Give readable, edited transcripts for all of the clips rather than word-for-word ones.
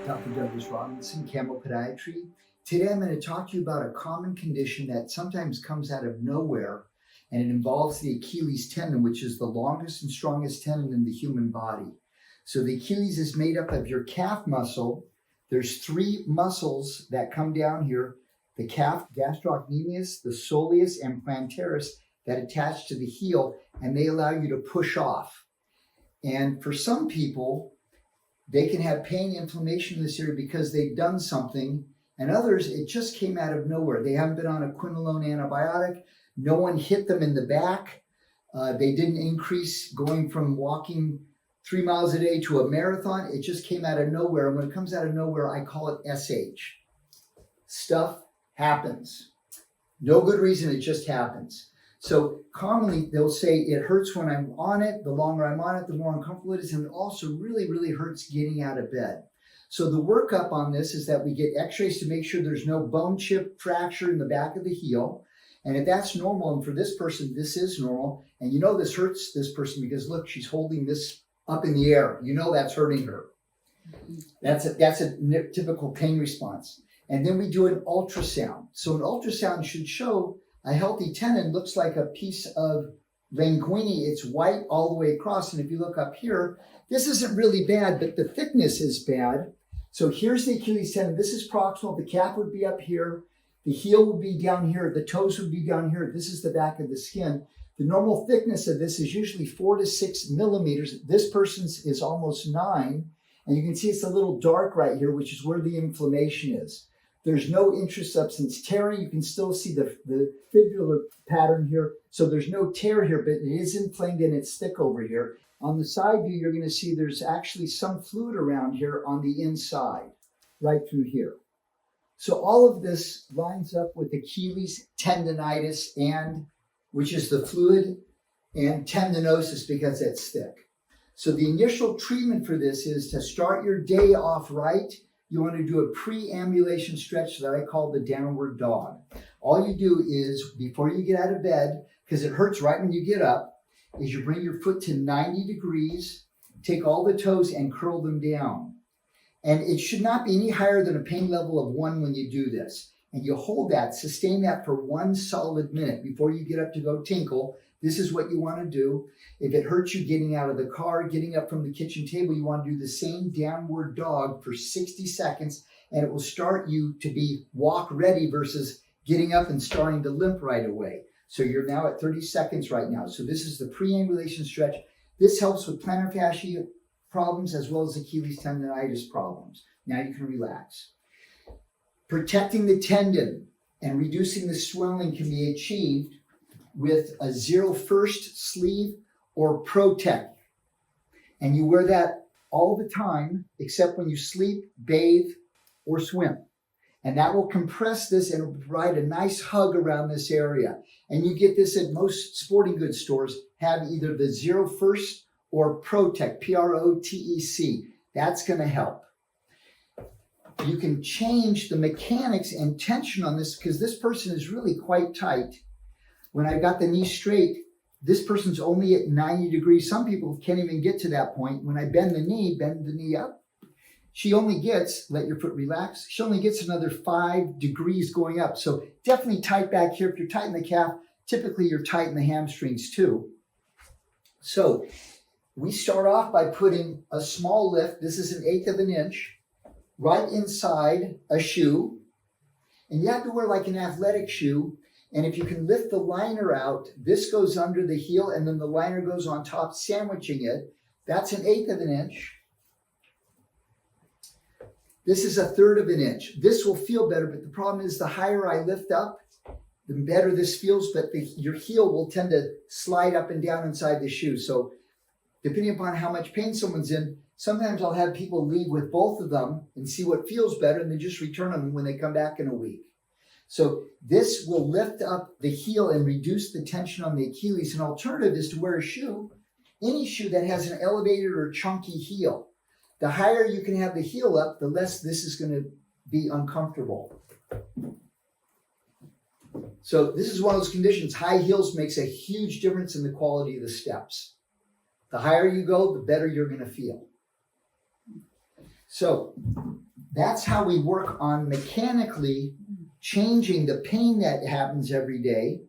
Dr. Douglas Robinson, Podiatry. Today I'm going to talk to you about a common condition that sometimes comes out of nowhere, and it involves the Achilles tendon, which is the longest and strongest tendon in the human body. So the Achilles is made up of your calf muscle. There's three muscles that come down here: the calf, gastrocnemius, the soleus, and plantaris, that attach to the heel, and they allow you to push off. And for some people, they can have pain, inflammation in this area because they've done something, and others, it just came out of nowhere. They haven't been on a quinolone antibiotic. No one hit them in the back. They didn't increase going from walking 3 miles a day to a marathon. It just came out of nowhere. And when it comes out of nowhere, I call it SH. Stuff happens. No good reason, it just happens. So commonly they'll say it hurts when I'm on it. The longer I'm on it, the more uncomfortable it is. And it also really, really hurts getting out of bed. So the workup on this is that we get x-rays to make sure there's no bone chip fracture in the back of the heel. And if that's normal, and for this person, this is normal, and you know this hurts this person because look, she's holding this up in the air. You know that's hurting her. That's a typical pain response. And then we do an ultrasound. So an ultrasound should show a healthy tendon. Looks like a piece of linguine. It's white all the way across. And if you look up here, this isn't really bad, but the thickness is bad. So here's the Achilles tendon. This is proximal. The calf would be up here. The heel would be down here. The toes would be down here. This is the back of the skin. The normal thickness of this is usually 4 to 6 millimeters. This person's is almost 9. And you can see it's a little dark right here, which is where the inflammation is. There's no intrasubstance tearing. You can still see the fibular pattern here. So there's no tear here, but it is inflamed and it's thick over here. On the side view, you're going to see there's actually some fluid around here on the inside, right through here. So all of this lines up with Achilles tendonitis, and which is the fluid, and tendinosis because it's thick. So the initial treatment for this is to start your day off right. You want to do a pre-ambulation stretch that I call the downward dog. All you do is, before you get out of bed, because it hurts right when you get up, is you bring your foot to 90 degrees, take all the toes and curl them down. And it should not be any higher than a pain level of 1 when you do this. And you hold that, sustain that for 1 solid minute before you get up to go tinkle. This is what you want to do. If it hurts you getting out of the car, getting up from the kitchen table, you want to do the same downward dog for 60 seconds, and it will start you to be walk ready versus getting up and starting to limp right away. So you're now at 30 seconds right now. So this is the preambulation stretch. This helps with plantar fascia problems as well as Achilles tendonitis problems. Now you can relax. Protecting the tendon and reducing the swelling can be achieved with a 0-1 sleeve or protect. And you wear that all the time, except when you sleep, bathe, or swim. And that will compress this and provide a nice hug around this area. And you get this at most sporting goods stores, have either the 0-1 or protect, P-R-O-T-E-C. That's going to help. You can change the mechanics and tension on this because this person is really quite tight. When I got the knee straight, this person's only at 90 degrees. Some people can't even get to that point. When I bend the knee up, she only gets, let your foot relax, she only gets another 5 degrees going up. So definitely tight back here. If you're tight in the calf, typically you're tight in the hamstrings too. So we start off by putting a small lift. This is 1/8 of an inch right inside a shoe. And you have to wear like an athletic shoe. And if you can lift the liner out, this goes under the heel and then the liner goes on top, sandwiching it. That's 1/8 of an inch. This is 1/3 of an inch. This will feel better, but the problem is the higher I lift up, the better this feels, but your heel will tend to slide up and down inside the shoe. So depending upon how much pain someone's in, sometimes I'll have people leave with both of them and see what feels better and then just return them when they come back in a week. So this will lift up the heel and reduce the tension on the Achilles. An alternative is to wear a shoe, any shoe that has an elevated or chunky heel. The higher you can have the heel up, the less this is going to be uncomfortable. So this is one of those conditions. High heels makes a huge difference in the quality of the steps. The higher you go, the better you're going to feel. So that's how we work on mechanically changing the pain that happens every day.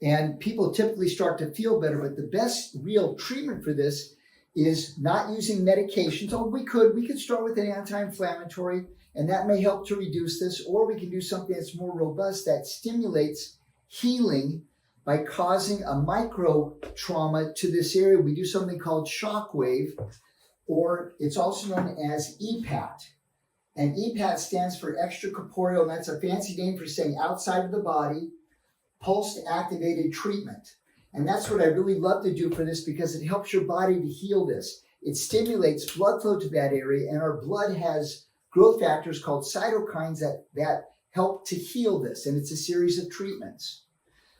And people typically start to feel better, but the best real treatment for this is not using medications. Oh, we could start with an anti-inflammatory, and that may help to reduce this, or we can do something that's more robust that stimulates healing by causing a micro trauma to this area. We do something called shock wave, or it's also known as EPAT. And EPAT stands for extracorporeal, and that's a fancy name for saying outside of the body, pulsed activated treatment. And that's what I really love to do for this, because it helps your body to heal this. It stimulates blood flow to that area, and our blood has growth factors called cytokines that help to heal this. And it's a series of treatments.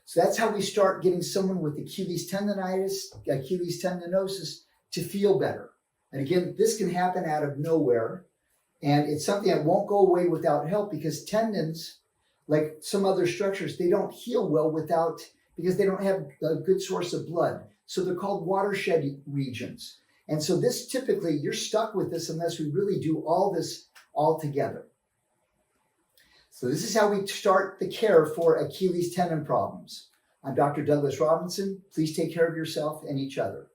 So that's how we start getting someone with Achilles tendonitis, Achilles tendinosis to feel better. And again, this can happen out of nowhere. And it's something that won't go away without help, because tendons, like some other structures, they don't heal well because they don't have a good source of blood. So they're called watershed regions. And so this typically, you're stuck with this unless we really do all this all together. So this is how we start the care for Achilles tendon problems. I'm Dr. Douglas Robinson. Please take care of yourself and each other.